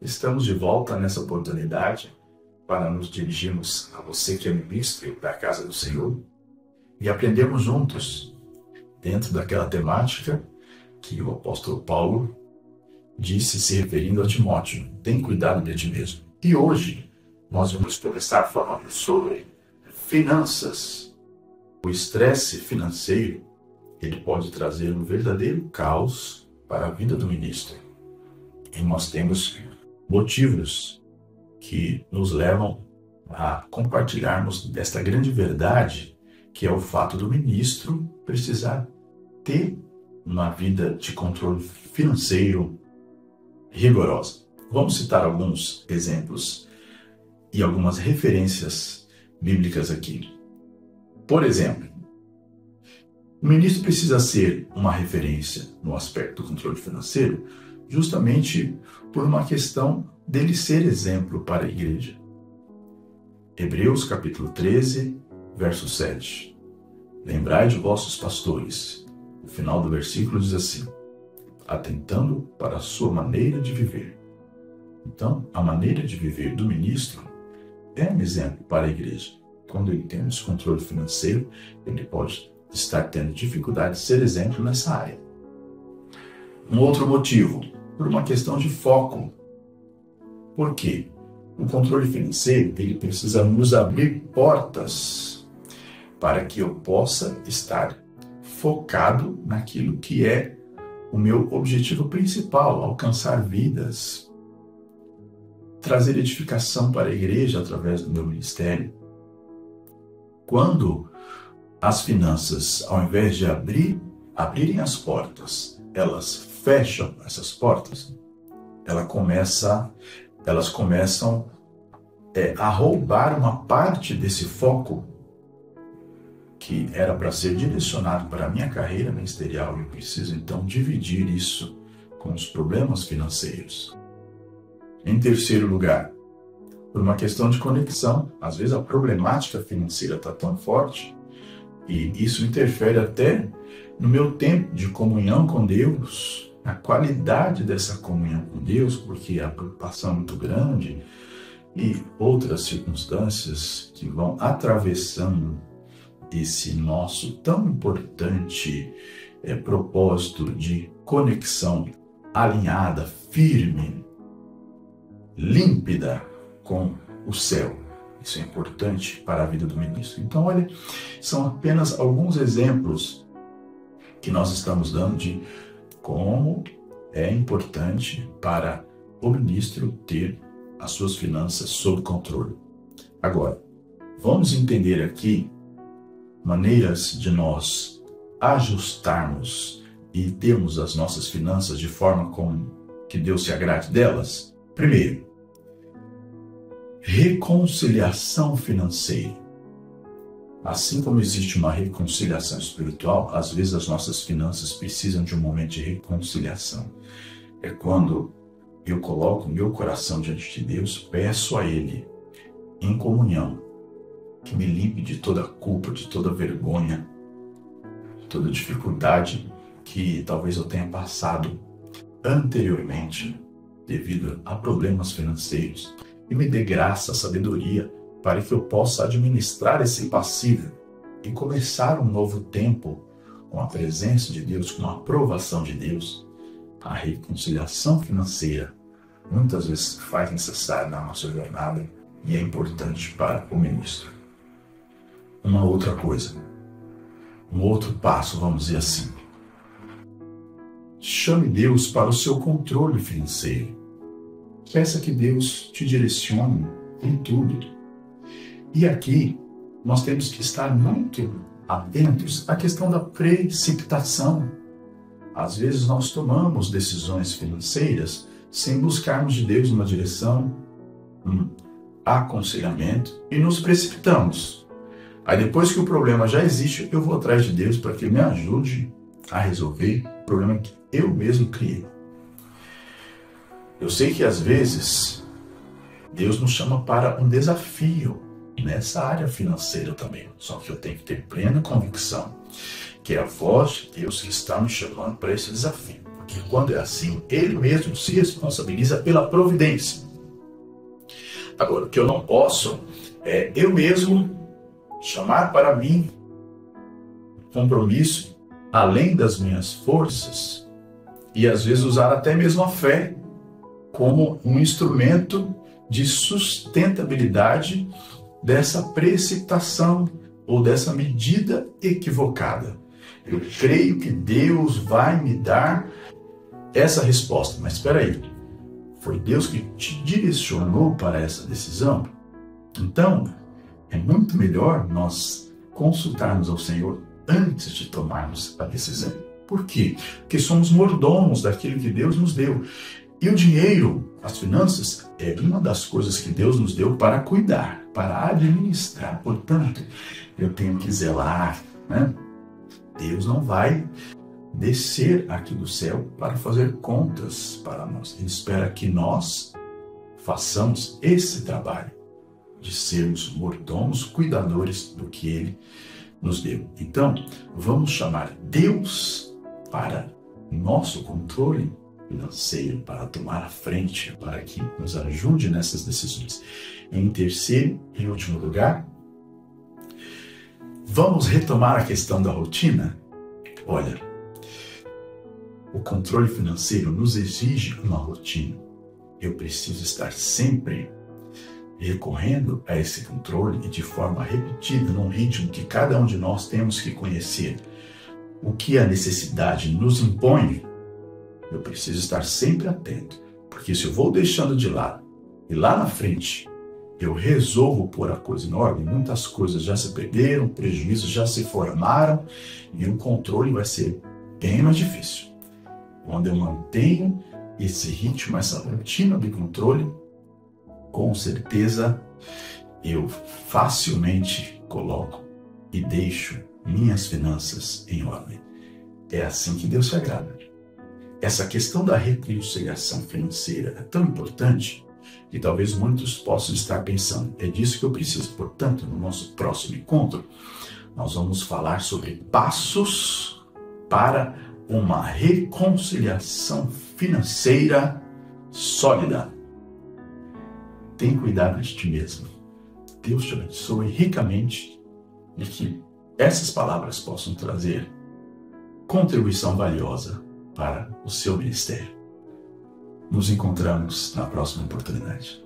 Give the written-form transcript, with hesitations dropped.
Estamos de volta nessa oportunidade para nos dirigirmos a você que é ministro da casa do Senhor e aprendermos juntos dentro daquela temática que o apóstolo Paulo disse se referindo a Timóteo: tem cuidado de ti mesmo. E hoje nós vamos começar falando sobre finanças. O estresse financeiro, ele pode trazer um verdadeiro caos para a vida do ministro. E nós temos motivos que nos levam a compartilharmos desta grande verdade, que é o fato do ministro precisar ter uma vida de controle financeiro rigorosa. Vamos citar alguns exemplos e algumas referências bíblicas aqui. Por exemplo, o ministro precisa ser uma referência no aspecto do controle financeiro justamente por uma questão dele ser exemplo para a igreja. Hebreus capítulo 13, verso 7. Lembrai de vossos pastores. O final do versículo diz assim: atentando para a sua maneira de viver. Então, a maneira de viver do ministro é um exemplo para a igreja. Quando ele tem esse controle financeiro, ele pode estar tendo dificuldade de ser exemplo nessa área. Um outro motivo, por uma questão de foco. Por quê? O controle financeiro, ele precisa nos abrir portas para que eu possa estar focado naquilo que é o meu objetivo principal: alcançar vidas, trazer edificação para a igreja através do meu ministério. Quando as finanças, ao invés de abrirem as portas, elas fecham essas portas, elas começam a roubar uma parte desse foco que era para ser direcionado para a minha carreira ministerial. Eu preciso então dividir isso com os problemas financeiros. Em terceiro lugar, por uma questão de conexão, às vezes a problemática financeira está tão forte e isso interfere até no meu tempo de comunhão com Deus, a qualidade dessa comunhão com Deus, porque a preocupação é muito grande e outras circunstâncias que vão atravessando esse nosso tão importante propósito de conexão alinhada, firme, límpida com o céu. Isso é importante para a vida do ministro. Então, olha, são apenas alguns exemplos que nós estamos dando de como é importante para o ministro ter as suas finanças sob controle. Agora, vamos entender aqui maneiras de nós ajustarmos e termos as nossas finanças de forma como que Deus se agrade delas. Primeiro, reconciliação financeira. Assim como existe uma reconciliação espiritual, às vezes as nossas finanças precisam de um momento de reconciliação. É quando eu coloco meu coração diante de Deus, peço a Ele, em comunhão, que me limpe de toda culpa, de toda vergonha, de toda dificuldade que talvez eu tenha passado anteriormente devido a problemas financeiros. E me dê graça, sabedoria, para que eu possa administrar esse passivo e começar um novo tempo com a presença de Deus, com a aprovação de Deus. A reconciliação financeira muitas vezes faz necessário na nossa jornada e é importante para o ministro. Uma outra coisa, um outro passo, vamos dizer assim. Chame Deus para o seu controle financeiro. Peça que Deus te direcione em tudo. E aqui, nós temos que estar muito atentos à questão da precipitação. Às vezes nós tomamos decisões financeiras sem buscarmos de Deus uma direção, um aconselhamento e nos precipitamos. Aí depois que o problema já existe, eu vou atrás de Deus para que Ele me ajude a resolver o problema que eu mesmo criei. Eu sei que às vezes Deus nos chama para um desafio nessa área financeira também. Só que eu tenho que ter plena convicção que é a voz de Deus que está me chamando para esse desafio. Porque quando é assim, Ele mesmo se responsabiliza pela providência. Agora, o que eu não posso é eu mesmo chamar para mim compromisso além das minhas forças e às vezes usar até mesmo a fé como um instrumento de sustentabilidade dessa precipitação ou dessa medida equivocada. Eu creio que Deus vai me dar essa resposta, mas espera aí, foi Deus que te direcionou para essa decisão? Então, é muito melhor nós consultarmos ao Senhor antes de tomarmos a decisão. Por quê? Porque somos mordomos daquilo que Deus nos deu. E o dinheiro, as finanças, é uma das coisas que Deus nos deu para cuidar, para administrar. Portanto, eu tenho que zelar, né? Deus não vai descer aqui do céu para fazer contas para nós. Ele espera que nós façamos esse trabalho de sermos mordomos, cuidadores do que Ele nos deu. Então, vamos chamar Deus para nosso controle financeiro, para tomar a frente, para que nos ajude nessas decisões. Em terceiro e último lugar, vamos retomar a questão da rotina? Olha, o controle financeiro nos exige uma rotina. Eu preciso estar sempre recorrendo a esse controle e de forma repetida, num ritmo que cada um de nós temos que conhecer. O que a necessidade nos impõe, eu preciso estar sempre atento, porque se eu vou deixando de lado e lá na frente eu resolvo pôr a coisa em ordem, muitas coisas já se perderam, prejuízos já se formaram e o controle vai ser bem mais difícil. Quando eu mantenho esse ritmo, essa rotina de controle, com certeza eu facilmente coloco e deixo minhas finanças em ordem. É assim que Deus se agrada. Essa questão da reconciliação financeira é tão importante que talvez muitos possam estar pensando, é disso que eu preciso. Portanto, no nosso próximo encontro, nós vamos falar sobre passos para uma reconciliação financeira sólida. Tem cuidado de ti mesmo. Deus te abençoe ricamente e que essas palavras possam trazer contribuição valiosa para o seu ministério. Nos encontramos na próxima oportunidade.